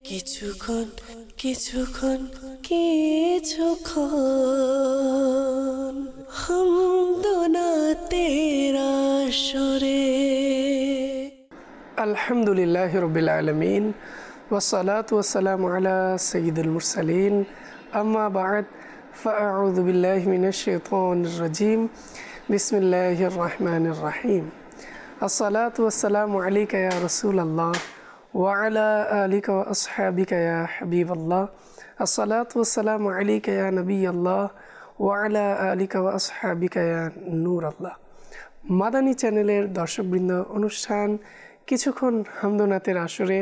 কিছুক্ষণ কিছুক্ষণ কিছুক্ষণ হামদোনাতের আসরে। আলহামদুলিল্লাহি রাব্বিল আলামিন ওয়াসসালাতু ওয়াসসালামু আলা সাইয়্যিদিল মুরসালিন আম্মা বা'দ ফাআউযু বিল্লাহি মিনাশ শাইতানির রাজীম বিসমিল্লাহির রহমানির রহিম। আসসালাতু ওয়াসসালামু আলাইকা ইয়া রাসূলাল্লাহ ওয়া আলা আলিকা ওয়া আসহাবিকা ইয়া হাবিবাল্লাহ। আসসালাতু ওয়াসসালামু আলাইকা ইয়া নবিয়াল্লাহ ওয়া আলা আলিকা ওয়া আসহাবিকা ইয়া নূরাল্লাহ। মাদানী চ্যানেলের দর্শকবৃন্দ, অনুষ্ঠান কিছুক্ষণ হামদোনাতের আসরে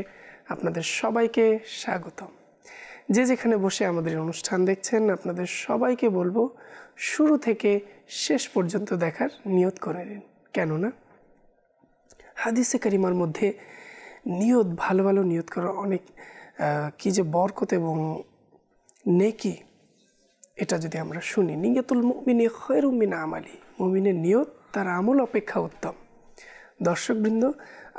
আপনাদের সবাইকে স্বাগতম। যে যেখানে বসে আমাদের অনুষ্ঠান দেখছেন, আপনাদের সবাইকে বলবো শুরু থেকে শেষ পর্যন্ত দেখার নিয়ত করে নিন। কেননা হাদিসে কারিমার মধ্যে নিয়ত, ভালো ভালো নিয়ত করা অনেক কি যে বরকত এবং নেকি, এটা যদি আমরা শুনি, নিয়তুল মুমিনি খায়রুম মিন আমালি, মুমিনের নিয়ত তার আমল অপেক্ষা উত্তম। দর্শকবৃন্দ,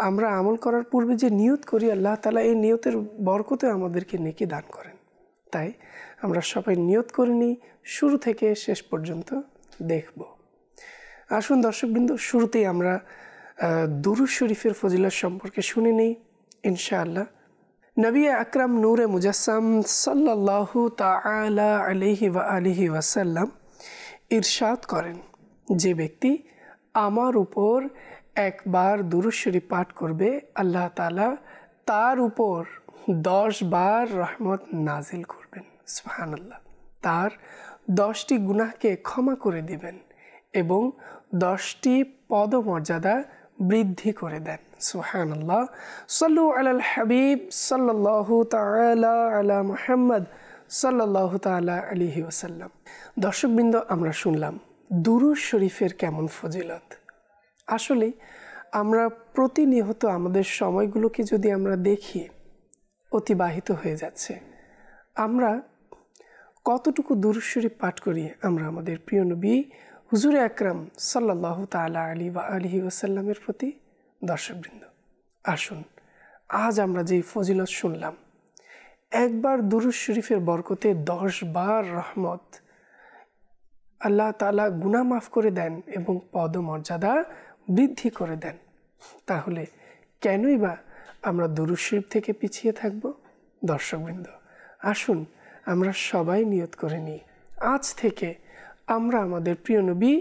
আমরা আমল করার পূর্বে যে নিয়ত করি, আল্লাহ তাআলা এই নিয়তের বরকতে আমাদেরকে নেকি দান করেন। তাই আমরা সবাই নিয়ত করে নিই, শুরু থেকে শেষ পর্যন্ত দেখব। আসুন দর্শকবৃন্দ, শুরুতেই আমরা দুরূদ শরীফের ফজিলত সম্পর্কে শুনে নিই ইনশাআল্লাহ। নবী আকরাম নূরে মুজাসসাম সাল্লাল্লাহু তাআলা আলাইহি ওয়া আলিহি ওয়াসাল্লাম ইরশাদ করেন, যে ব্যক্তি আমার উপর একবার দুরূদ শরীফ পাঠ করবে, আল্লাহ তাআলা তার উপর 10 বার রহমত নাজিল করবেন। সুবহানাল্লাহ। তার 10টি গুনাহকে ক্ষমা করে দিবেন এবং 10টি পদমর্যাদা বৃদ্ধি করে দেন। সুবহানাল্লাহ। সাল্লু আলাল হাবিব সাল্লাল্লাহু তাআলা আলা মুহাম্মদ সাল্লাল্লাহু তাআলা আলাইহি ওয়াসাল্লাম। দর্শকবৃন্দ, আমরা শুনলাম দুরূদ শরীফের কেমন ফজিলত। আসলে আমরা প্রতিনিয়ত আমাদের সময়গুলোকে যদি আমরা দেখি, অতিবাহিত হয়ে যাচ্ছে। আমরা কতটুকু দুরূদ শরীফ পাঠ করি আমরা আমাদের প্রিয় নবী হুজুরে আকরাম সাল্লাল্লাহু তাআলা আলাইহি ওয়া আলিহি ওয়াসাল্লামের প্রতি। দর্শকবৃন্দ, আসুন আজ আমরা যেই ফজিলত শুনলাম, একবার দুরূদ শরীফের বরকতে 10 বার রহমত, আল্লাহ তাআলা গুনাহ মাফ করে দেন এবং পদমর্যাদা বৃদ্ধি করে দেন। তাহলে কেনই বা আমরা দুরূদ শরীফ থেকে পিছিয়ে থাকব? দর্শকবৃন্দ, আসুন আমরা সবাই নিয়ত করে নিই, আজ থেকে আমরা আমাদের প্রিয় নবী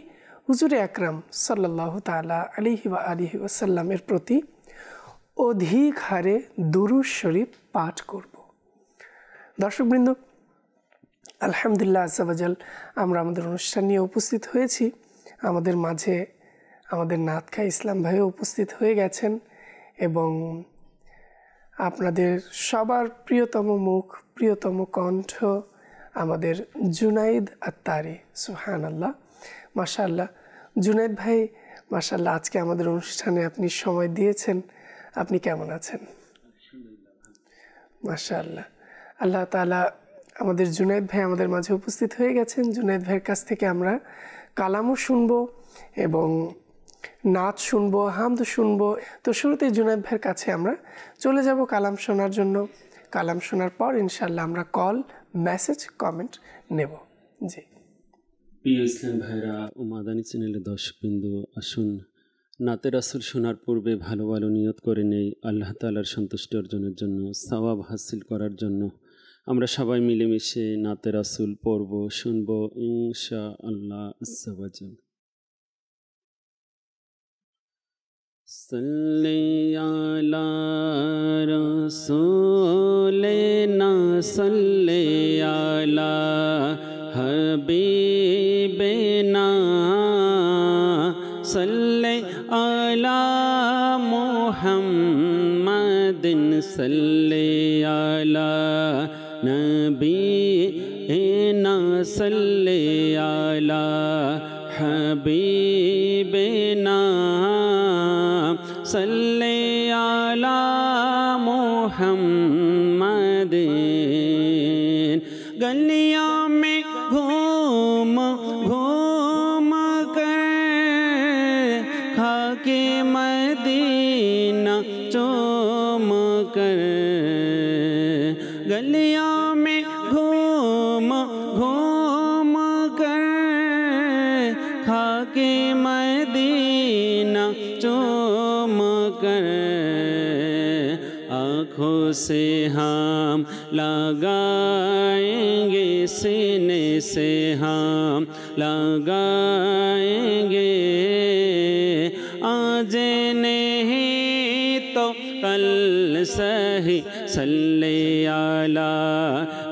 হুজুরে আকরাম সাল্লাল্লাহু তাআলা আলাইহি ওয়া আলিহি ওয়াসাল্লামের প্রতি অধিক হারে দুরূদ শরীফ পাঠ করব। দর্শকবৃন্দ, আলহামদুলিল্লাহ আজ্জা ওয়া জাল, আমরা আমাদের অনুষ্ঠান নিয়ে উপস্থিত হয়েছি। আমাদের মাঝে আমাদের নাতখা ইসলাম ভাইও উপস্থিত হয়ে গেছেন এবং আপনাদের সবার প্রিয়তম মুখ, প্রিয়তম কণ্ঠ আমাদের জুনাইদ আত্তারি। সুবহানাল্লাহ, মাশাআল্লাহ। জুনাইদ ভাই, মাশাআল্লাহ, আজকে আমাদের অনুষ্ঠানে আপনি সময় দিয়েছেন। আপনি কেমন আছেন? মাশাআল্লাহ। আল্লাহ তাআলা, আমাদের জুনাইদ ভাই আমাদের মাঝে উপস্থিত হয়ে গেছেন। জুনাইদ ভাইয়ের কাছ থেকে আমরা কালামও শুনবো এবং নাচ শুনবো, হামদ শুনবো। তো শুরুতে জুনাইদ ভাইয়ের কাছে আমরা চলে যাব কালাম শোনার জন্য। কালাম শোনার পর ইনশাআল্লাহ আমরা কল, মেসেজ, কমেন্ট নেব। জি, প্রিয় ইসলাম ভাইরা ও মাদানী চ্যানেলের দর্শকবৃন্দু, আসুন নাতে রাসূল শোনার পূর্বে ভালো ভালো নিয়ত করে নেই আল্লাহ তাআলার সন্তুষ্টি অর্জনের জন্য, সওয়াব হাসিল করার জন্য। আমরা সবাই মিলেমিশে নাতে রাসূল পড়ব, শুনব ইনশাআল্লাহ আজ্জা ওয়া জাল। সাল্লি আলা রাসূলিনা সাল্লি আলা হাবিবিনা সাল্লি আলা মুহাম্মাদিন সাল্লি আলা নবিয়িনা সাল্লি আলা হাবিবিনা সাল্লি আলা মুহাম্মাদিন। গলিয়া মে ঘুম ঘুম কর খাকে মদিনা চুম कर गलियों में घूम घूम कर खाके मदीना चूम कर आँखों से हम लगाएंगे सीने से हम लगाएंगे आज नहीं तो कल सही सल्ले अला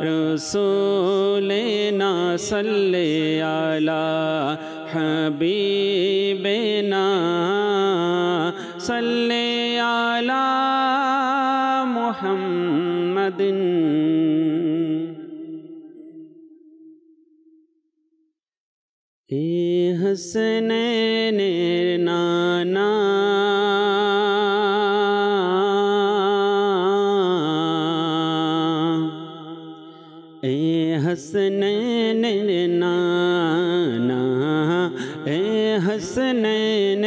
रसूलिना सल्ले अला हबीबिना सल्ले अला मुहम्मदिन। ए हसनैन नाना ए हसनैन नाना ए हसनैन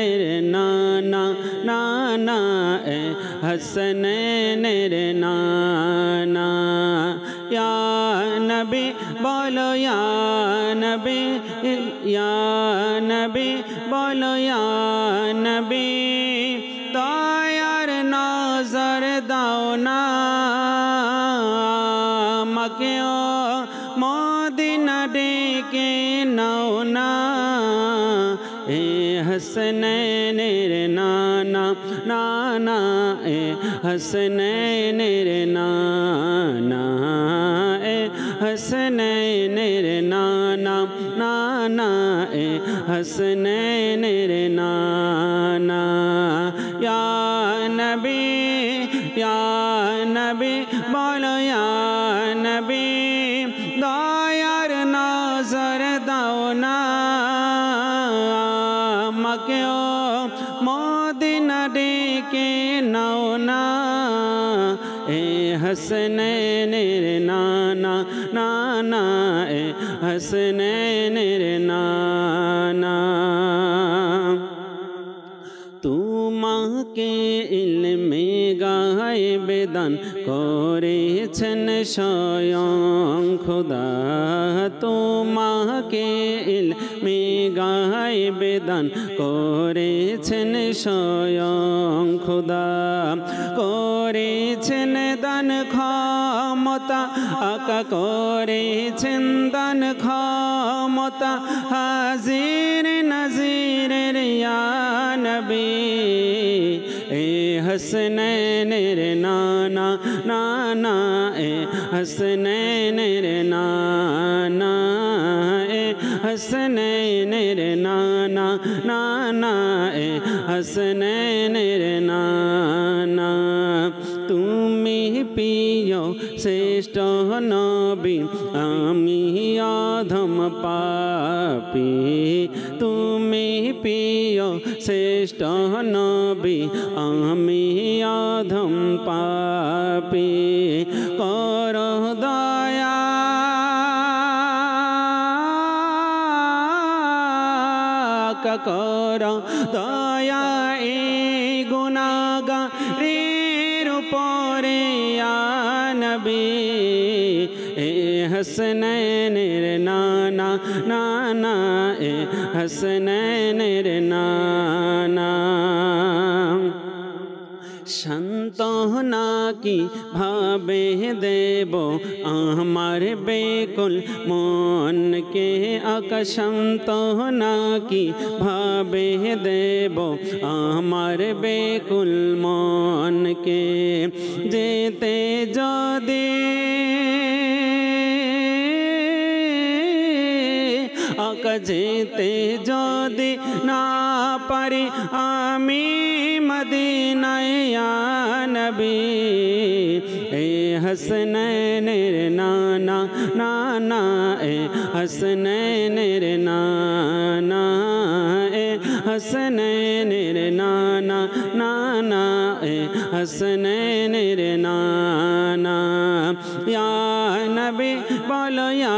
नाना नाना ए हसनैन नाना या नबी बोलो या नबी बोलो या नबी दायर नजर दाओ ना मक्यो मदीना डेके नाओ ना ए हसनैन नाना नाना ए हसनैन नाना ए हसनैन नाना नाना ए हसनैन नाना या नबी बोलो या नबी दायर नजर दाओ ना मक्यो मदीना डेके नाओ ना ए हसनैन नाना नाना ए हसनैन नाना तू माँ के इल्मे गायब दान करेছেন স্বয়ং খোদা तू माँ के इल्मे गायब दान করেছেন স্বয়ং খোদা করেছেন দান ক্ষমতা আকা করেছেন দান ক্ষমতা হাজির নাজিরের ইয়া নবী ए हसनैन नाना नाना ए हसनैन नाना ए हसनैन नाना नाना ए हसनैन नाना তুমি প্রিয় শ্রেষ্ঠ নবী আমি অধম পাপী তুমি প্রিয় শ্রেষ্ঠ নবী আমি অধম পাপী কর দয়া কর দয়া এ গুনাহগারের উপরে ইয়া নবী ए हसनैन नाना नाना ए हसनैन नाना সান্তনা কি ভাবে দেব আমার বেকুল মনকে আকা সান্তনা কি ভাবে দেব আমার বেকুল মনকে যেতে যদি আকা যেতে যদি না পারি আমি মদিনায় ইয়া নবী এ हसनैन नाना नाना ए हसनैन नाना ए हसनैन नाना नाना ए हसनैन नाना या नबी बोलो या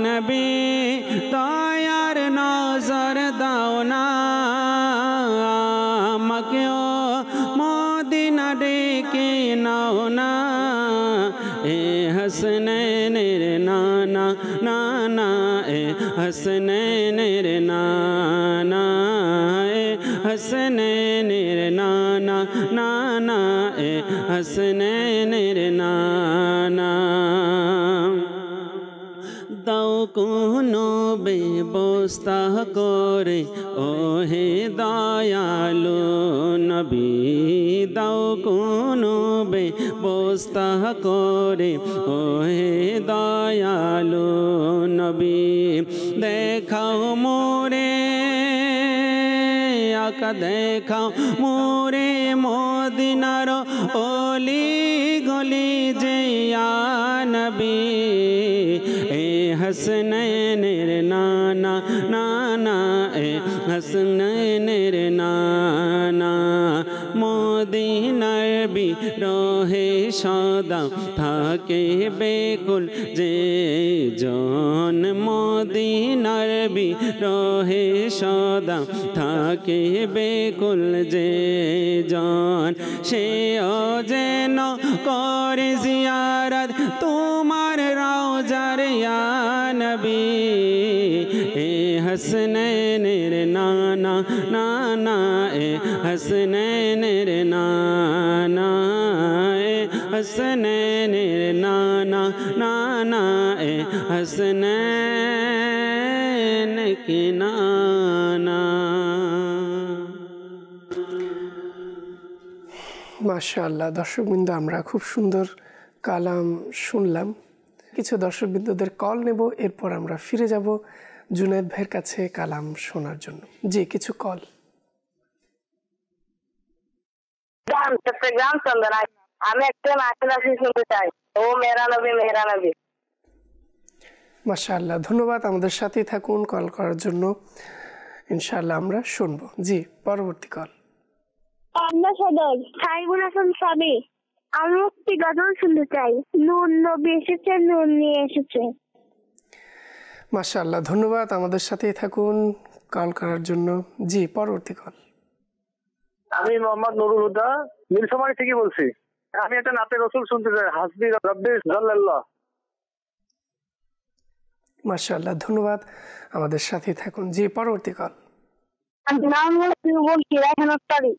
नबी तायार नजर दाओ ना मक्यो मदीना डेके नाओ ना ए হাসনাইনের নানা নানা এ হাসনাইনের নানা এ হাসনাইনের নানা নানা এ হাসনাইনের নানা দাও কোনো ব্যবস্থা করে ও হে দয়ালু নবী দাও কোনো ব্যবস্থা করে ও হে দয়ালু নবী দেখাও মোরে আকা দেখাও মোরে মদিনার অলি গলি যে নবী এ হাসনাইনের নানা নানা এ হাসনাইনের নানা মদিনার বিরহে সদা থাকে বেকুল যে জন মদিনার বিরহে সদা থাকে বেকুল যে জন সে যেন করে জিয়ারত তোমার রওজার ইয়া নবী এ হাসনাইনের নানা নানা এ হাসনাইনের নানা এ হাসনাইনের নানা নানা এ হাসনাইন কে নানা। মাশাআল্লাহ দর্শকবৃন্দ, আমরা খুব সুন্দর কালাম শুনলাম। কিছু দর্শকবৃন্দদের কল নেব, এরপর আমরা ফিরে যাব জুনায়েদ ভাইয়ের কাছে কালাম শোনার জন্য। জি, কিছু কল। আমি একটা নাচি শুনতে চাই, ও মেরা নবী মেহরা নবী। মাশাআল্লাহ, ধন্যবাদ। আমাদের সাথেই থাকুন কল করার জন্য, ইনশাআল্লাহ আমরা শুনবো। জি, পরবর্তী কল। পাবনা সদর সাইবুল হাসান সাবি। আমি একটি গজল শুনতে চাই, নূর নবী এসেছে, নূর নিয়ে এসেছে। মাশাআল্লাহ, ধন্যবাদ। আমাদের সাথেই থাকুন কল করার জন্য। জি, পরবর্তী কল। আমি মোহাম্মদ নুরুল হুদা নীলফামারী থেকে বলছি। আমি একটা নাতে রসুল শুনতে চাই, হাসবি রাব্বি জাল্লাল্লাহ। মাশাআল্লাহ, ধন্যবাদ। আমাদের সাথেই থাকুন। জি, পরবর্তী কল। নাম বলছি রায়হান আক্তারি।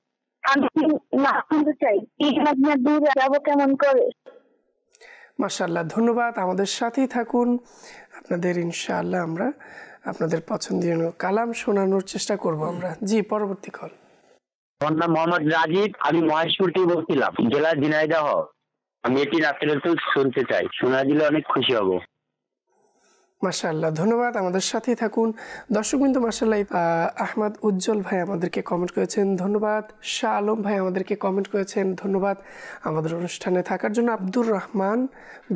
আমি নাচ শুনতে চাই, দূরে যাবো কেমন করে। মাশাআল্লাহ, ধন্যবাদ। আমাদের সাথেই থাকুন। আপনাদের ইনশাআল্লাহ আমরা আপনাদের পছন্দীয় কালাম শোনানোর চেষ্টা করব আমরা। জি, পরবর্তী কল। আমার নাম মোহাম্মদ রাজীব, আমি মহেশপুর থেকে বলছিলাম, জেলা ঝিনাইদহ। আমি এটি নাতের রসুল শুনতে চাই, শোনা দিলে অনেক খুশি হব। মাশাআল্লাহ, ধন্যবাদ। আমাদের সাথেই থাকুন। দর্শকবৃন্দ, মাশাআল্লাহ আহমদ উজ্জ্বল ভাই আমাদেরকে কমেন্ট করেছেন, ধন্যবাদ। শাহ আলম ভাই আমাদেরকে কমেন্ট করেছেন, ধন্যবাদ আমাদের অনুষ্ঠানে থাকার জন্য। আব্দুর রহমান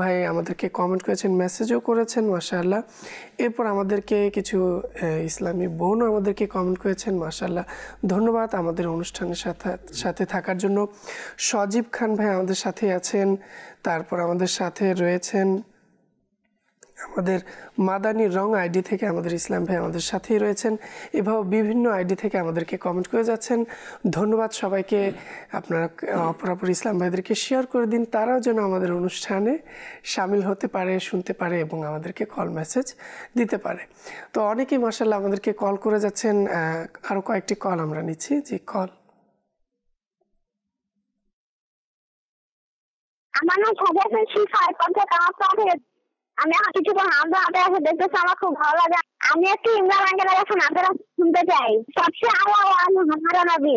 ভাই আমাদেরকে কমেন্ট করেছেন, মেসেজও করেছেন, মাশাআল্লাহ। এরপর আমাদেরকে কিছু ইসলামী বোনও আমাদেরকে কমেন্ট করেছেন, মাশাআল্লাহ, ধন্যবাদ আমাদের অনুষ্ঠানের সাথে থাকার জন্য। সজীব খান ভাই আমাদের সাথে আছেন। তারপর আমাদের সাথে রয়েছেন আমাদের মাদানী রং আইডি থেকে আমাদের ইসলাম ভাই আমাদের সাথেই রয়েছেন। এভাবে বিভিন্ন আইডি থেকে আমাদেরকে কমেন্ট করে যাচ্ছেন, ধন্যবাদ সবাইকে। আপনারা অপরাপর ইসলাম ভাইদেরকে শেয়ার করে দিন, তারাও যেন আমাদের অনুষ্ঠানে সামিল হতে পারে, শুনতে পারে এবং আমাদেরকে কল মেসেজ দিতে পারে। তো অনেকেই মাশাআল্লাহ আমাদেরকে কল করে যাচ্ছেন। আরও কয়েকটি কল আমরা নিচ্ছি। জি, কল। আমার নাম সাজা ফেসি ফাইপার থেকে। আমি কিছুক্ষণ হাতে হাতে আছে দেখতেছি, আমার খুব ভালো লাগে। আমি একটু ইমরান আঙ্কেলের কাছে নাচের শুনতে চাই, সবচেয়ে মেহরা নবী।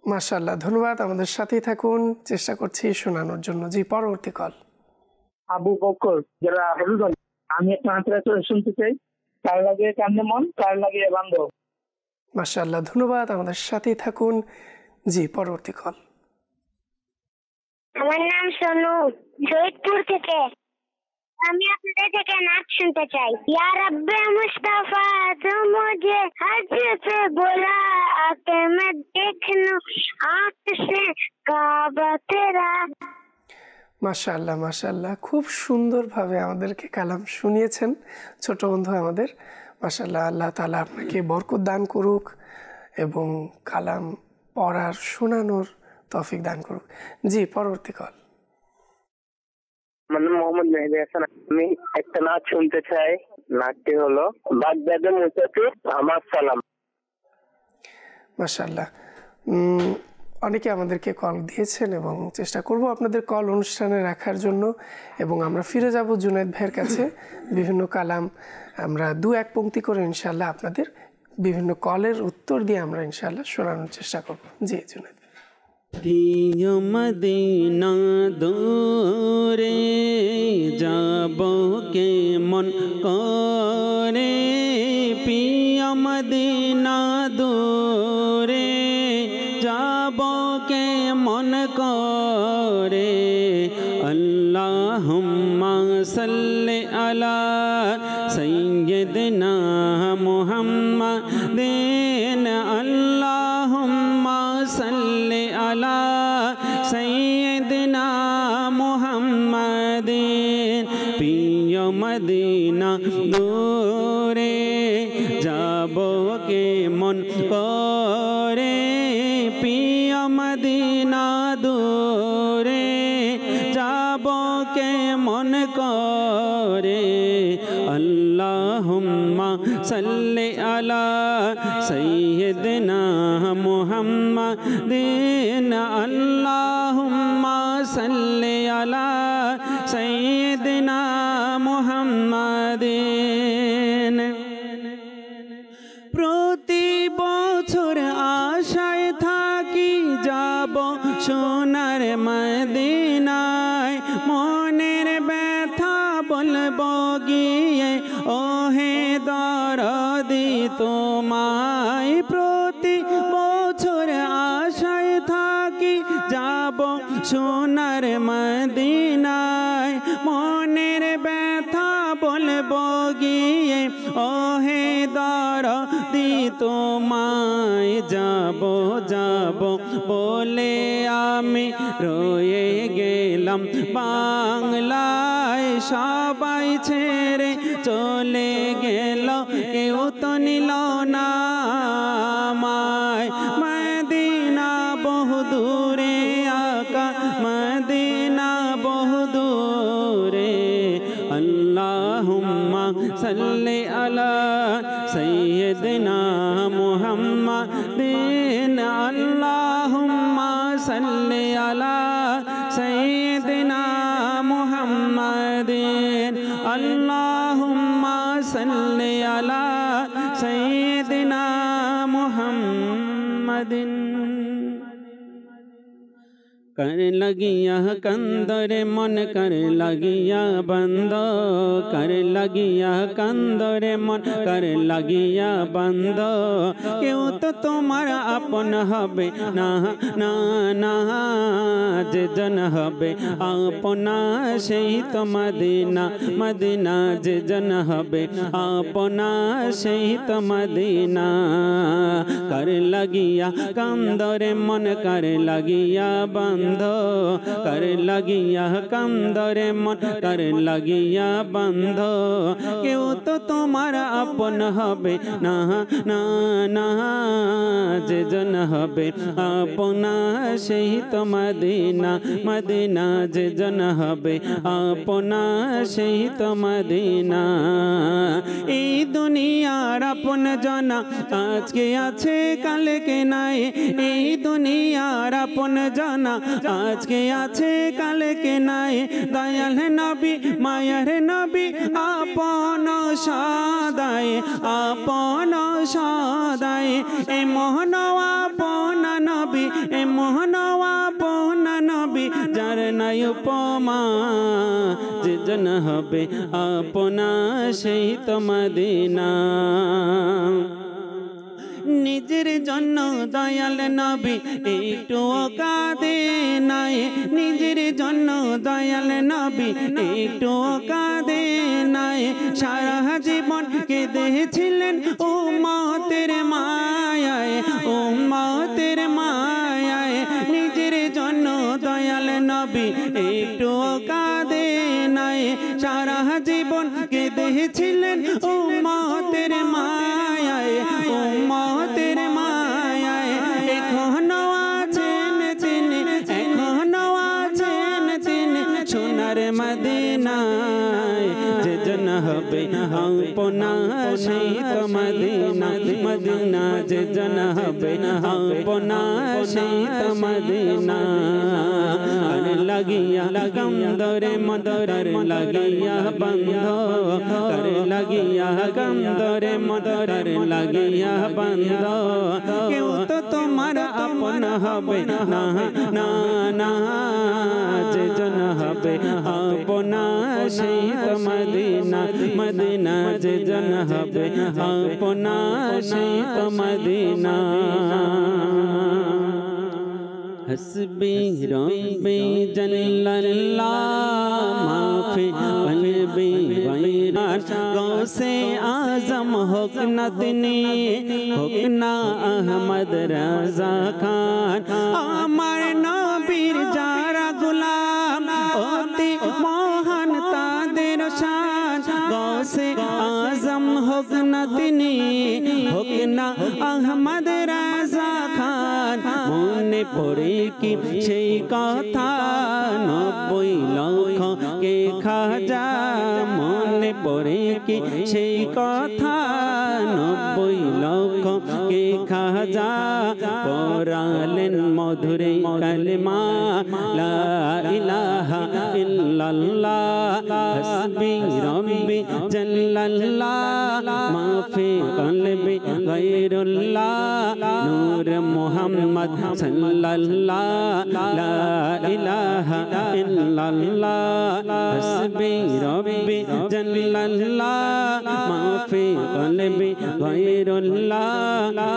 মাশাআল্লাহ, ধন্যবাদ। আমাদের সাথেই থাকুন, চেষ্টা করছি শোনানোর জন্য। জি, পরবর্তী কল। আবু বকর, জেলা হবিগঞ্জ। আমি একটা নাতের রসুল শুনতে চাই, কার লাগে কান্দে মন, কার লাগে বান্ধব। মাশাআল্লাহ, ধন্যবাদ। আমাদের সাথেই থাকুন। জি, পরবর্তী কল। আমার নাম সোনু, জয়পুর থেকে। আমি আপনাদের থেকে নাচ শুনতে চাই। ইয়া রব্বে মুস্তাফা তো মুঝে হজ पे बुला आके मैं देख लूं आंख से काबा तेरा। মাশাআল্লাহ, মাশাআল্লাহ, খুব সুন্দরভাবে আমাদেরকে কালাম শুনিয়েছেন ছোট বন্ধু আমাদের। মাশাআল্লাহ, আল্লাহ তাআলা আপনাকে বরকত দান করুক এবং কালাম পড়ার শোনানোর তৌফিক দান করুক। জি, পরবর্তী কল। আমার নাম মোহাম্মদ মেহেদি হাসান। আমি একটা নাচ শুনতে চাই। নাচটি হলো বাগদাদে মুসাফির আমার সালাম। মাশাআল্লাহ। অনেকে আমাদেরকে কল দিয়েছেন এবং চেষ্টা করব আপনাদের কল অনুষ্ঠানে রাখার জন্য, এবং আমরা ফিরে যাব জুনায়েদ ভাইয়ের কাছে। বিভিন্ন কালাম আমরা 2-1 পংক্তি করে ইনশাআল্লাহ আপনাদের বিভিন্ন কলের উত্তর দিয়ে আমরা ইনশাআল্লাহ শোনানোর চেষ্টা করব। জি জুনায়েদ। প্রিয় মদিনা দূরে যাব কেমন করে, প্রিয় মদিনা দূরে যাব কেমন করে, আল্লাহুম্মা সাল্লি আলা সাইয়্যিদিনা মুহাম্মাদিন, আল্লাহুম্মা সাল্লি আলা সাইয়্যিদিনা মুহাম্মাদিন। প্রিয় মদিনা দূরে যাব কেমন করে, প্রিয় মদিনা দূরে যাব কেমন করে, আল্লাহুম্মা সাল্লি আলা সাইয়্যিদিনা মুহাম্মাদিন, আল্লাহুম্মা সাল্লি আলা সাইয়্যিদিনা মুহাম্মাদিন। প্রতি বছর আশায় থাকি যাব সোনার মদিনায়, মনের ব্যথা বলবো গিয়ে ওহে দরদি তোমায়। প্রতি বছর আশায় থাকি যাব সোনার মদিনায়, মনের ব্যথা বলবো গিয়ে ওহে দরদি তোমায়। যাব যাব বলে আমি রয়ে গেলাম বাংলায়, সবাই ছেড়ে চলে গেল কেউ তো নিল না আমায়। মদিনা বহু দূরে আকা, মদিনা বহু দূরে, আল্লাহুম্মা সাল্লি আলা সাইয়্যিদিনা মুহাম্মাদিন, আল্লাহুম্মা সাল্লি আলা সাইয়্যিদিনা মুহাম্মাদিন, আল্লাহুম্মা সাল্লি আলা সাইয়্যিদিনা মুহাম্মাদিন। कर लगिया कंदरे मन कर लगिया बंद, कर लगिया कंदरे मन कर लगिया बंद, क्यों तो तुम्हार अपन हबे ना ना ना, जे जन हबे अपना सेही तो मदीना मदीना, जे जन हबे अपना सेही तो मदीना। कर लगिया कंदरे मन कर लगिया बंद, कर लगिया कंदरे मन कर लगिया बंध, क्यों तो तुम्हारा अपन हबे ना ना ना, जे जन हबे अपना सेही तो मदीना मदीना, जे जन हबे अपना सेही तो मदीना। এই দুনিয়ার আপন জানা আজকে আছে কালকে নাই, এই দুনিয়ার আপন জানা আজকে আছে কালকে নাই। দয়াল নবী মায়ার নবী আপন সদাই আপন সদাই, এ মোহন আপন নবী এ মোহন আপন নবী, যার নাই উপমা, যে জন হবে আপনা সেই তো মদিনা। নিজের জন্য দয়াল নবী একটু কাঁদে নাই, নিজের জন্য দয়াল নবী একটু কাঁদে নাই। সারা জীবন কেঁদেছিলেন উম্মতের মায়ায় উম্মতের মায়ায়, নিজের জন্য দয়াল নবী একটু কাঁদে নাই। সারা জীবন কেঁদেছিলেন উম্মতের মায়ায় উম্মতের মায়ায়। এখনো আছেন তিনি এখনো আছেন তিনি সোনার মদিনা হবে আপনা সেই তো মদিনা মদিনা যে জানা হবে আপনা সেই তো মদিনা আর লাগিয়া গম দরে মদর লাগিয়া বন্ধ কর লাগিয়া গম দরে মদর লাগিয়া বন্ধ কেউ তো তোমার আপন হবে না না না যে জানা হবে আপনা সেই তো মদিনা মদিনা যে জানা হবে আপনা সেই তো মদিনা हस्बी रब्बी जल्लल्लाह माफी कल्बी गैरार गौसे आजम हुकनतनी हुकना अहमद रजा खान আমার নবীর যারা গোলাম অতি মহান তাদের শান গৌসে আজম হুকনতনি হুকনা আহমদ রাজা খান মনে পড়ে কি সেই কথা 90 লক্ষ কে খাজা মনে পড়ে কি সেই কথা 90 লক্ষ কে খাজা পড়ালেন মধুরে কালেমা লা ইলাহা ইল্লাল্লাহ হাসবি রব্বি জাল্লাল্লাহ মাফি কলবি গায়রুল্লাহ নূর মুহাম্মদ সাল্লাল্লাহ লা ইলাহা ইল্লাল্লাহ হাসবি রব্বি জাল্লাল্লাহ মাফি কলবি গায়রুল্লাহ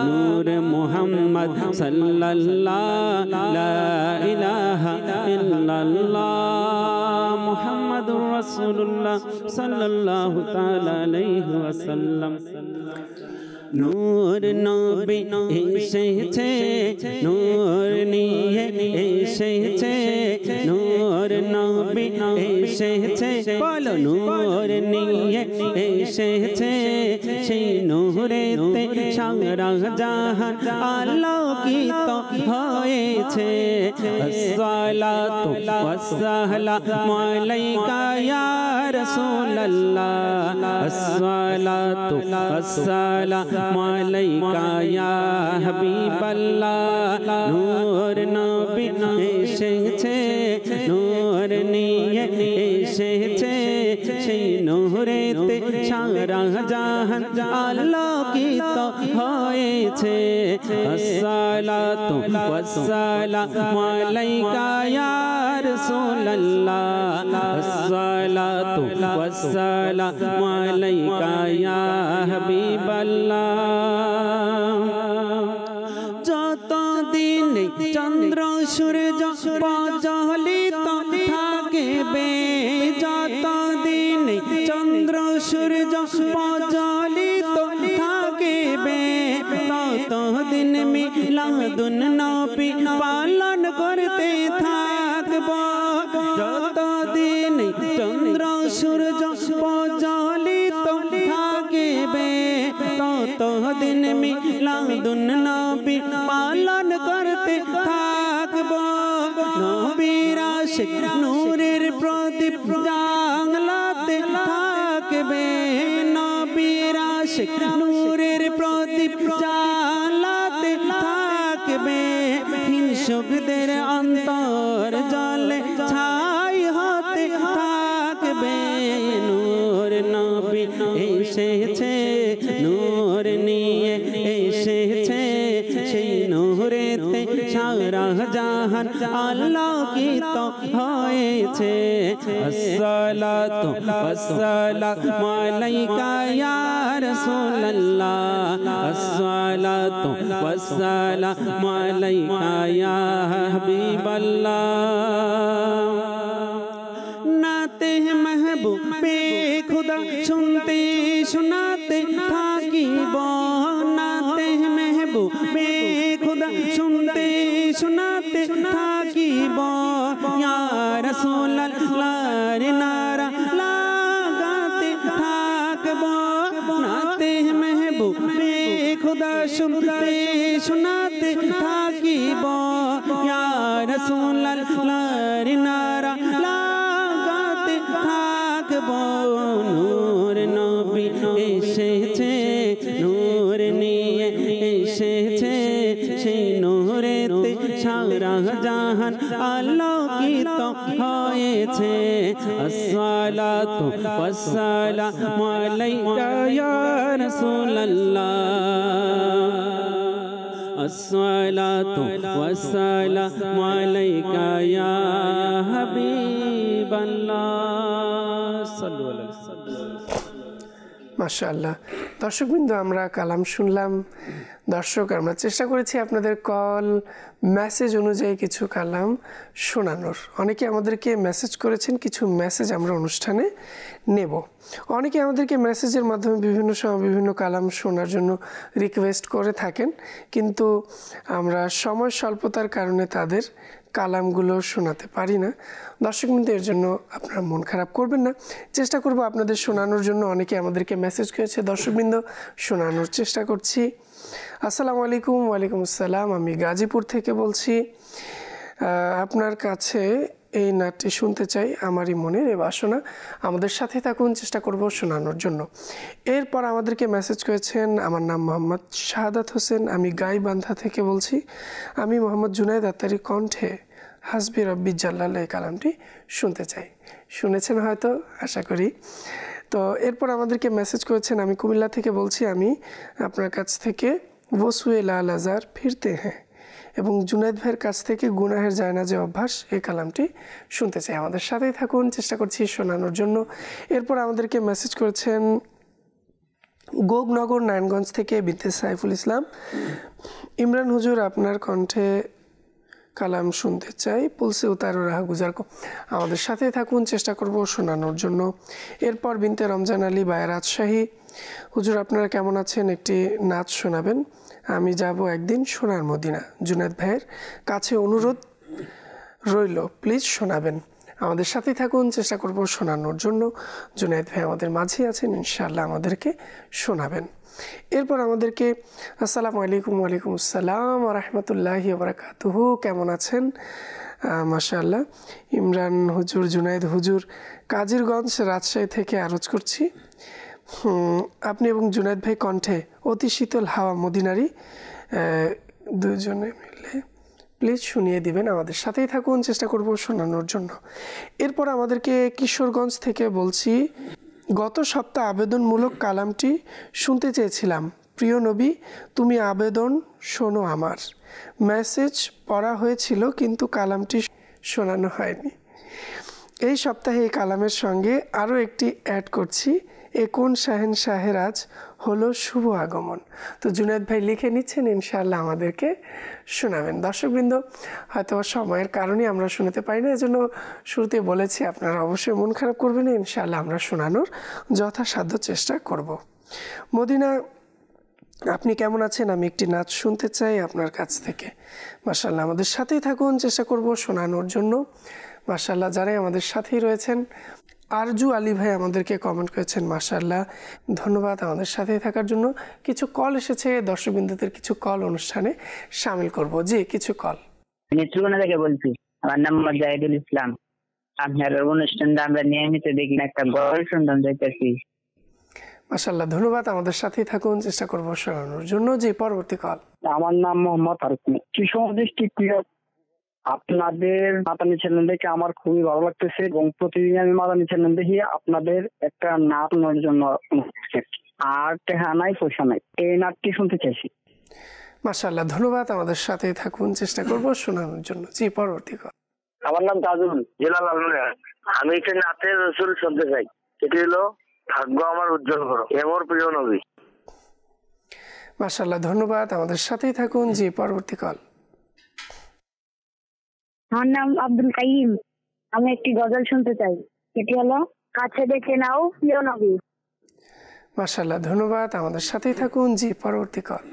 নূর মুহাম্মদ সাল্লাল্লাহ লা ইলাহা ইল্লাল্লাহ মুহাম্মাদুর রাসূলুল্লাহ সাল্লাল্লাহু তাআলা আলাইহি ওয়াসাল্লাম নূর নবী এসেছে নূর নিয়ে এসেছে নূর নবী এসেছে বলো নূর নিয়ে এসেছে সেই নূরেতে সারা জাহান আলোকিত হয়েছে আসসালাতু ওয়াসসালামু আলাইকা ইয়া রাসূলুল্লাহ আসসালাতু ওয়াসসালামু আলাইকা ইয়া হাবিবাল্লাহ নূর নবী এসেছে নূর নিয়ে এসেছে সেই নূরেতে সারা জাহান আলোকিত হয়েছে আসসালাতু ওয়াসসালামু আলাইকা ইয়া রাসূলুল্লাহ আসসালাতু ওয়াসসালামু আলাইকা ইয়া হাবিবাল্লাহ যতদিন চন্দ্র সূর্য প্রজ্বলিত থাকবে যতদিন চন্দ্র সূর্য প্রজ্বলিত থাকবে ততদিন মিলাদুন নবী পালন করতে থাকব যতদিন চন্দ্র সূর্য প্রজ্বলিত থাকবে ততদিন মিলাদুন নবী পালন করতে থাকব নবীর আশিক নূরের প্রদীপ জাগলাতে থাকবে নবীর আশিক নূরের প্রদীপ জাগলাতে থাকবে হিংসুকদের অন্তর জলে ছাই হতে থাকবে নূর নবী এসেছে নূর নিয়ে এসেছে সেই নূরেতে সারা জাহান আলোকিত হয়েছে আসসালাতু ওয়াসসালামু আলাইকা ইয়া রাসূলুল্লাহ আসসালাতু ওয়াসসালামু আলাইকা ইয়া হাবিবাল্লাহ নাতে महबूबे खुदा सुनते सुनाते থাকিব নাতে महबूबे खुदा सुनते सुनाते থাকিব ইয়া রাসূলুল্লাহর নারা লাগাতে থাকব নাতে महबूबे खुदा सुनते सुनाते থাকিব ইয়া রাসূলুল্লাহর নারা থাকব নূর الصلاة والسلام عليك يا رسول الله الصلاة والسلام عليك يا حبيب الله صلوا على মাশাআল্লাহ। দর্শকবৃন্দ, আমরা কালাম শুনলাম। দর্শক, আমরা চেষ্টা করেছি আপনাদের কল মেসেজ অনুযায়ী কিছু কালাম শোনানোর। অনেকে আমাদেরকে মেসেজ করেছেন, কিছু মেসেজ আমরা অনুষ্ঠানে নেব। অনেকে আমাদেরকে মেসেজের মাধ্যমে বিভিন্ন সময় বিভিন্ন কালাম শোনার জন্য রিকোয়েস্ট করে থাকেন, কিন্তু আমরা সময় স্বল্পতার কারণে তাদের কালামগুলো শোনাতে পারি না। দর্শকবৃন্দ, এর জন্য আপনারা মন খারাপ করবেন না, চেষ্টা করব আপনাদের শোনানোর জন্য। অনেকে আমাদেরকে মেসেজ করেছে, দর্শকবৃন্দ শোনানোর চেষ্টা করছি। আসসালামু আলাইকুম। ওয়ালাইকুম আসসালাম। আমি গাজীপুর থেকে বলছি। আপনার কাছে এই নাটটি শুনতে চাই, আমারই মনের এ বাসনা। আমাদের সাথে থাকুন, চেষ্টা করব শোনানোর জন্য। এরপর আমাদেরকে মেসেজ করেছেন, আমার নাম মোহাম্মদ শাহাদাত হোসেন, আমি গাইবান্ধা থেকে বলছি। আমি মোহাম্মদ জুনায়েদ আত্তারি কণ্ঠে হাসবি রব্বি জাল্লাল এই কালামটি শুনতে চাই। শুনেছেন হয়তো, আশা করি। তো এরপর আমাদেরকে মেসেজ করেছেন, আমি কুমিল্লা থেকে বলছি। আমি আপনার কাছ থেকে ওসুয়ে লাল আজার ফিরতে হ্যাঁ এবং জুনায়েদ ভাইয়ের কাছ থেকে গুনাহের জায়নাজে অভ্যাস এই কালামটি শুনতে চাই। আমাদের সাথেই থাকুন, চেষ্টা করছি শোনানোর জন্য। এরপর আমাদেরকে মেসেজ করেছেন গোগনগর নারায়ণগঞ্জ থেকে বিনতে সাইফুল ইসলাম। ইমরান হুজুর, আপনার কণ্ঠে কালাম শুনতে চাই, পুলসে উতারো রাহা গুজার কো। আমাদের সাথেই থাকুন, চেষ্টা করব শোনানোর জন্য। এরপর বিনতে রমজান আলী বায়া রাজশাহী, হুজুর আপনারা কেমন আছেন, একটি নাচ শোনাবেন, আমি যাব একদিন সোনার মদিনা। জুনায়েদ ভাইয়ের কাছে অনুরোধ রইল, প্লিজ শোনাবেন। আমাদের সাথেই থাকুন, চেষ্টা করব শোনানোর জন্য। জুনায়েদ ভাই আমাদের মাঝে আছেন, ইনশাআল্লাহ আমাদেরকে শোনাবেন। এরপর আমাদেরকে আসসালামু আলাইকুম। ওয়ালাইকুম আসসালাম ওয়া রাহমাতুল্লাহি ওয়া বারাকাতুহু। কেমন আছেন? মাশাআল্লাহ। ইমরান হুজুর, জুনায়েদ হুজুর, কাজিরগঞ্জ রাজশাহী থেকে আরজ করছি। আপনি এবং জুনায়েদ ভাই কণ্ঠে অতি শীতল হাওয়া মদিনারি দুজনে মিলে প্লিজ শুনিয়ে দিবেন। আমাদের সাথেই থাকুন, চেষ্টা করব শোনানোর জন্য। এরপর আমাদেরকে কিশোরগঞ্জ থেকে বলছি, গত সপ্তাহ আবেদনমূলক কালামটি শুনতে চেয়েছিলাম। প্রিয় নবী, তুমি আবেদন শোনো আমার। মেসেজ পড়া হয়েছিল কিন্তু কালামটি শোনানো হয়নি। এই সপ্তাহে এই কালামের সঙ্গে আরও একটি অ্যাড করছি, এ কোন শাহেন শাহের আজ হলো শুভ আগমন। তো জুনায়েদ ভাই লিখে নিচ্ছেন, ইনশাআল্লাহ আমাদেরকে শোনাবেন। দর্শকবৃন্দ, হয়তো সময়ের কারণে আমরা শোনাতে পারি না, এজন্য শুরুতে বলেছি আপনারা অবশ্যই মন খারাপ করবেন না, ইনশাআল্লাহ আমরা শোনানোর যথাসাধ্য চেষ্টা করব। মদিনা, আপনি কেমন আছেন, আমি একটি নাচ শুনতে চাই আপনার কাছ থেকে। মাশাআল্লাহ, আমাদের সাথেই থাকুন, চেষ্টা করব শোনানোর জন্য। মাশাআল্লাহ, যারাই আমাদের সাথেই রয়েছেন। আরজু আলী ভাই আমাদেরকে কমেন্ট করেছেন, মাশাআল্লাহ, ধন্যবাদ আমাদের সাথেই থাকার জন্য। কিছু কল এসেছে, দর্শকবৃন্দদের কিছু কল অনুষ্ঠানে শামিল করব। জি, কিছু কল। নেত্রকোনা থেকে বলছি, আমার নাম মোহাম্মদ জাহিদুল ইসলাম। আপনার অনুষ্ঠানটা আমরা নিয়মিত দেখি, একটা গল্প শুনতাম চাইতেছি। মাশাআল্লাহ, ধন্যবাদ, আমাদের সাথেই থাকুন, চেষ্টা করব শোনানোর জন্য। জি, পরবর্তী কল। আমার নাম মোহাম্মদ আরফিন, কিশোর ডিস্ট্রিক্ট। আপনাদের মাদানী চ্যানেল দেখে আমার খুবই ভালো লাগতেছে এবং প্রতিদিন আমি মাদানী চ্যানেল দেখি। আপনাদের একটা নাচ শোনার জন্য আর টেহা নাই পয়সা নাই, এই নাটটি শুনতে চাইছি। মাশাআল্লাহ, ধন্যবাদ, আমাদের সাথেই থাকুন, চেষ্টা করব শোনানোর জন্য। জি, পরবর্তী কল। আমার নাম তাজুল, জেলা লালমনিরহাট। আমি একটা নাতের রসুল শুনতে চাই, এটি হলো ভাগ্য আমার উজ্জ্বল করো, এমর প্রিয় নবী। মাশাআল্লাহ, ধন্যবাদ, আমাদের সাথেই থাকুন। জি, পরবর্তী কল। আমার নাম আব্দুল কাইম, আমি একটি গজল শুনতে চাই, এটি হলো কাছে ডেকে নাও প্রিয় নবী। মাশাআল্লাহ, ধন্যবাদ, আমাদের সাথেই থাকুন। জি, পরবর্তী কল।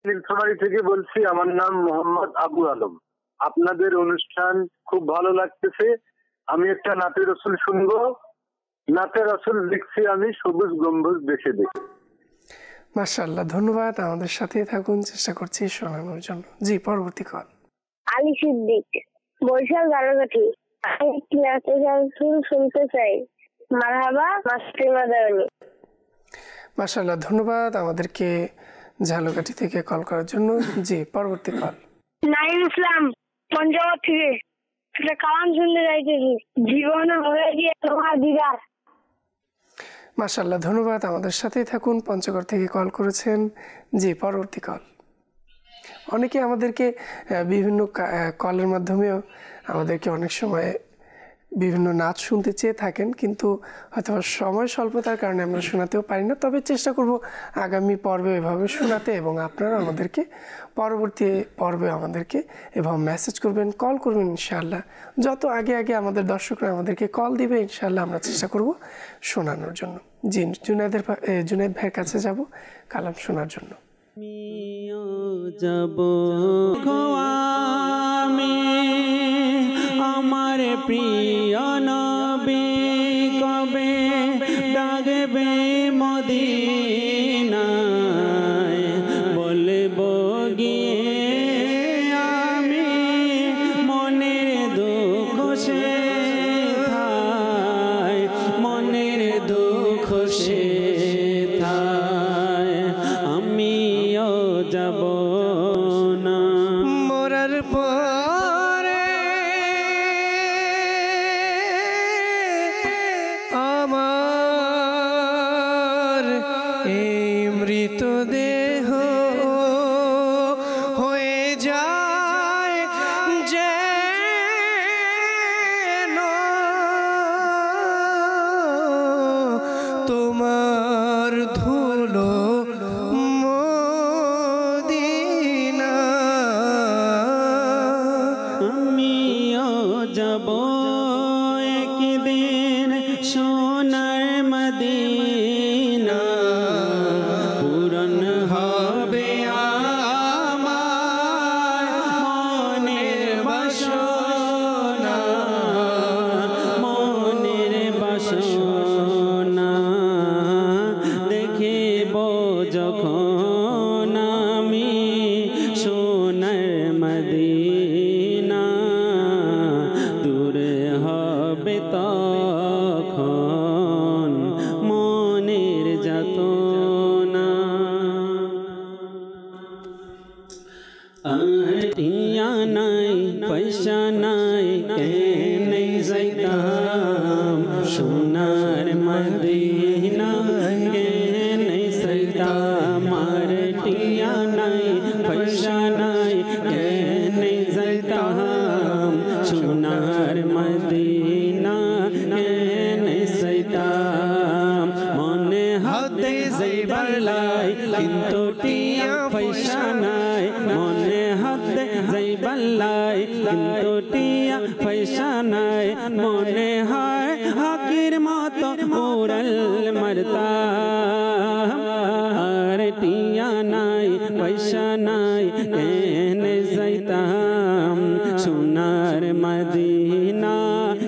নীলফামারী থেকে বলছি, আমার নাম মোহাম্মদ আবু আলম। আপনাদের অনুষ্ঠান খুব ভালো লাগতেছে। আমি একটা নাতের রসুল শুনবো। নাতের রসুল লিখছি আমি সবুজ গম্বুজ দেখে দেখে। মাশাআল্লাহ, ধন্যবাদ, আমাদের সাথেই থাকুন, চেষ্টা করছি শোনানোর জন্য। জি, পরবর্তী কল। আলী সিদ্দিক, বরিশাল গারোগাটি, আমি একটি নাতের রসুল শুনতে চাই, মারহাবা মাস্টার মাদানী। মাশাআল্লাহ, ধন্যবাদ আমাদেরকে ঝালকাঠি থেকে কল করার জন্য। জি, পরবর্তী কল। নাইম ইসলাম, পঞ্জাব থেকে, একটা কালাম শুনতে চাইতেছি, জীবনে হয়ে গিয়ে তোমার দিদার। মাশাআল্লাহ, ধন্যবাদ। আমাদের সাথেই থাকুন। পঞ্চগড় থেকে কল করেছেন। জি, পরবর্তী কল। অনেকে আমাদেরকে বিভিন্ন কলের মাধ্যমেও আমাদেরকে অনেক সময় বিভিন্ন নাচ শুনতে চেয়ে থাকেন, কিন্তু হয়তো সময় স্বল্পতার কারণে আমরা শোনাতেও পারি না। তবে চেষ্টা করব আগামী পর্বে এভাবে শোনাতে, এবং আপনারা আমাদেরকে পরবর্তী পর্বে আমাদেরকে এভাবে মেসেজ করবেন, কল করবেন। ইনশাআল্লাহ যত আগে আগে আমাদের দর্শকরা আমাদেরকে কল দিবে, ইনশাআল্লাহ আমরা চেষ্টা করব শোনানোর জন্য। জি, জুনায়েদ ভাইয়ের কাছে যাব কালাম শোনার জন্য। যাব আমি আমার প্রিয় নবী কবে ডাকবে মদিনায়, বলবো গিয়ে আমি মনের দুঃখ সেথায়, মনের দুঃখ সেথায় আমিও যাব না। মরার পরে আমার এই মৃতদেহ হয়ে যায় যেন তোমার ধুলো মদিনা। আমিও যাব একদিন সোনার মদিনা, পূরণ হবে আমার মনের বাসনা, মনের বাসনা। দেখিব যখন আমি সোনার মদিনা, দূরে হবে তখন মনের যাতনা। আটিয়া নাই পয়সা নাই কেনে যাইতাম সোনার মদিনা, কেনে যাইতাম। আটিয়া নাই পয়সা নাই কেনে যাইতাম সোনার মদিনা, কেনে যাইতাম। মনে হাতে যাইবার লাই কিন্তু টিয়া পয়সা নাই, মনে হাতে যাইবার লাই কিন্তু টিয়া পয়সা নাই। মনে হয় হাকির মতো উড়াল মারতাম, আর টিয়া নাই পয়সা নাই কেনে যাইতাম সোনার মদিনা,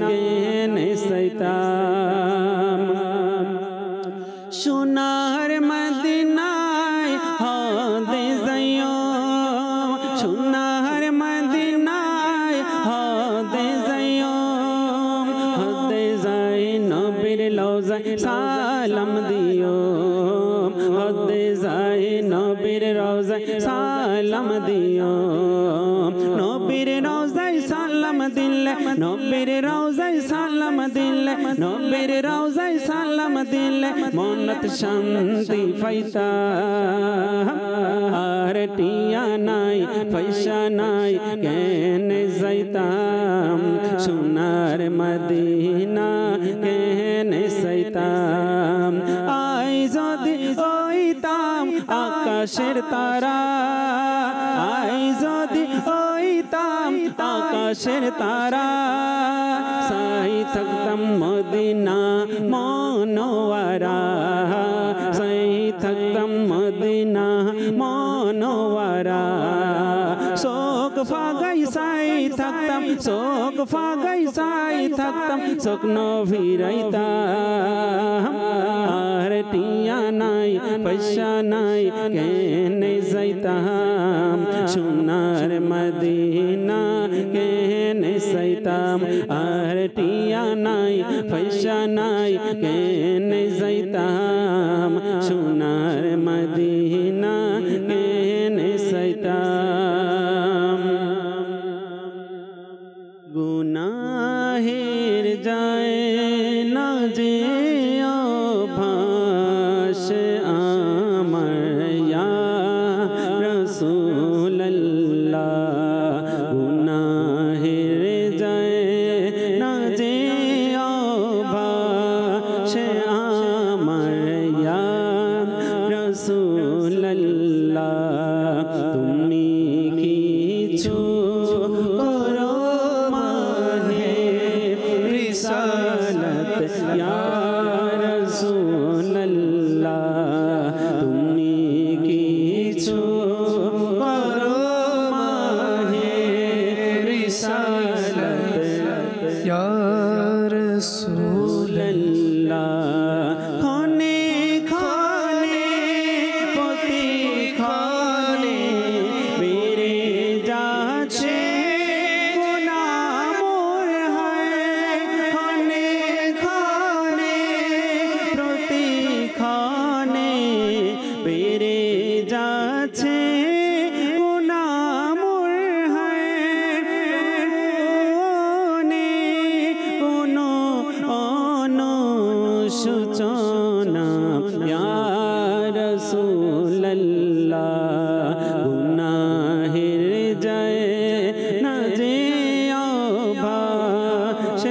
কেনে যাইতাম। সোনার মদিনায় হদে যাইও, সোনার মদিনায় হদে যাইও, হদে যাই নবীর রওজায় সালাম দিও, হদে যাই নবীর রওজায় সালাম দিও। নবীর রওজায় সালাম দিলে, নবীর রওজায় সালাম দিলে, নবীর রওজায় সালাম দিলে মনত শান্তি পাইতা। আর টিয়া নাই পয়সা নাই কেনে যাইতাম সোনার মদিনা, কেনে যাইতাম। আই যদি হইতাম আকাশের তারা, আই যদি হইতাম আকাশের তারা, সাই থাকতাম মদিনা মনোয়ারা, সাই থাকতাম মদিনা মনোয়ারা। শোক ফাগাই সাই থাকতাম, শোক ফাগাই সাই থাকতাম, স্বপ্ন ভিড়াইতাম। আর টিয়া নাই পয়সা নাই কেনে যাইতাম সোনার মদিনা, কেনে যাইতাম। আর টিয়া নাই পয়সা নাই কেনে যাইতাম সোনার মদিনা, কেনে যাইতাম। গুনা যায় না যে অভ্যাস আমার ইয়া রাসূলুল্লাহ গুনাহ হেরে যায় না যে অভ্যাস আমার ইয়া রাসূলুল্লাহ তুমি কিছু করো মাহে রিসালাত ইয়া রাসূলুল্লাহ তুমি কিছু করো মাহে রিসালাত ইয়া রাসূলুল্লাহ ক্ষণে ক্ষণে প্রতিক্ষণে বেড়ে যাচ্ছে গুনাহ মোর হায় ক্ষণে ক্ষণে প্রতিক্ষণে বেড়ে যাচ্ছে গুনাহ মোর হায় কোনো অনুশোচনা ইয়া রাসূলুল্লাহ গুনাহের যায় না যে অভ্যাস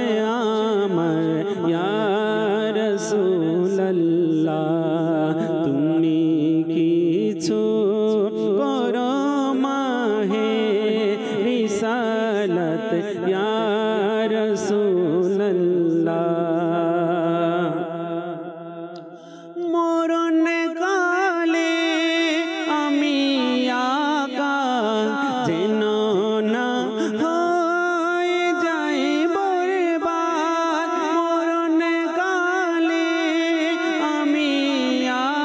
আমার ইয়া রাসূলুল্লাহ তুমি কিছু করো মাহে রিসালাত ইয়া রাসূলুল্লাহ মরণ কালে আমি আকা যেন না হয়ে যাই বরবাদ মরণ কালে আমি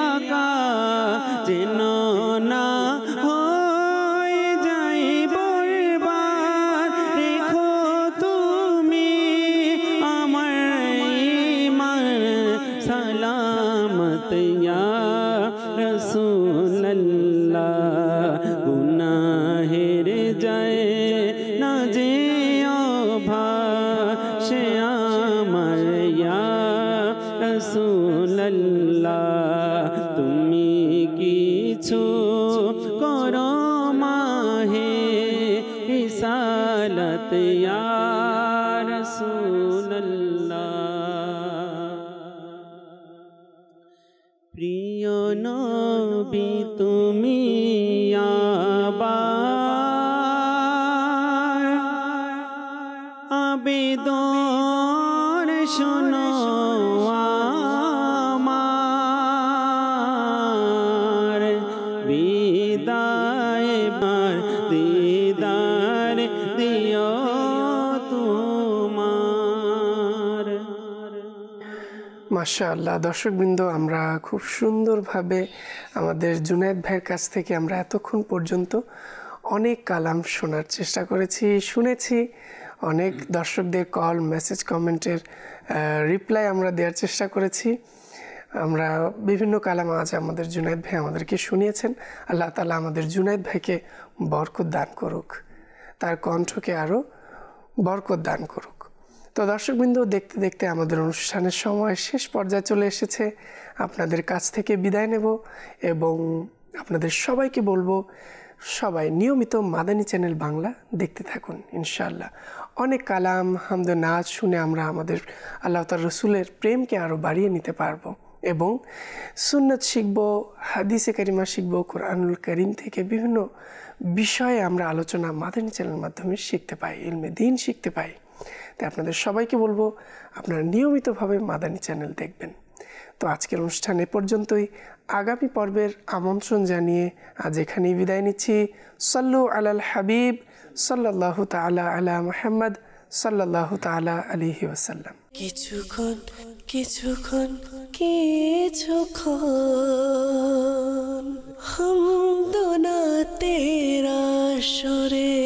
আকা যেন না হয়ে যাই বরবাদ রেখো তুমি আমার ঈমান সালামত ইয়া রাসূলুল্লাহ গুনাহের যায় না যে অভ্যাস আমার ইয়া রাসূলুল্লাহ তুমি কিছু করো মাহে রিসালাত ইয়া রাসূলুল্লাহ প্রিয় নবী তুমি আবার আবেদন শোনো আমার বিদায় বার দিদার দিও তোমার মাশাআল্লাহ দর্শকবৃন্দ, আমরা খুব সুন্দরভাবে আমাদের জুনায়েদ ভাইয়ের কাছ থেকে আমরা এতক্ষণ পর্যন্ত অনেক কালাম শোনার চেষ্টা করেছি, শুনেছি। অনেক দর্শকদের কল, মেসেজ, কমেন্টের রিপ্লাই আমরা দেওয়ার চেষ্টা করেছি। আমরা বিভিন্ন কালাম আজ আমাদের জুনায়েদ ভাই আমাদেরকে শুনিয়েছেন। আল্লাহ তাআলা আমাদের জুনায়েদ ভাইকে বরকত দান করুক, তার কণ্ঠকে আরও বরকত দান করুক। তো দর্শকবৃন্দ, দেখতে দেখতে আমাদের অনুষ্ঠানের সময় শেষ পর্যায়ে চলে এসেছে। আপনাদের কাছ থেকে বিদায় নেব এবং আপনাদের সবাইকে বলবো, সবাই নিয়মিত মাদানী চ্যানেল বাংলা দেখতে থাকুন। ইনশাআল্লাহ অনেক কালাম, হামদ, নাচ শুনে আমরা আমাদের আল্লাহ তাআলার রসুলের প্রেমকে আরও বাড়িয়ে নিতে পারবো এবং সুন্নত শিখব, হাদিসে কারিমা শিখব, কোরআনুল কারীম থেকে বিভিন্ন বিষয়ে আমরা আলোচনা মাদানী চ্যানেলের মাধ্যমে শিখতে পাই, ইলমে দ্বীন শিখতে পাই। তাই আপনাদের সবাইকে বলবো আপনারা নিয়মিতভাবে মাদানী চ্যানেল দেখবেন। তো আজকের অনুষ্ঠান এ পর্যন্তই। আগামী পর্বের আমন্ত্রণ জানিয়ে আজ এখানেই বিদায় নিচ্ছি। সাল্লু আলাল হাবিব সাল্লাল্লাহু তাআলা আলা মুহাম্মদ সাল্লাল্লাহু তাআলা আলাইহি ওয়াসাল্লাম। কিছুক্ষণ কিছুক্ষণ কিছুক্ষণ হামদনা তেরা সুরে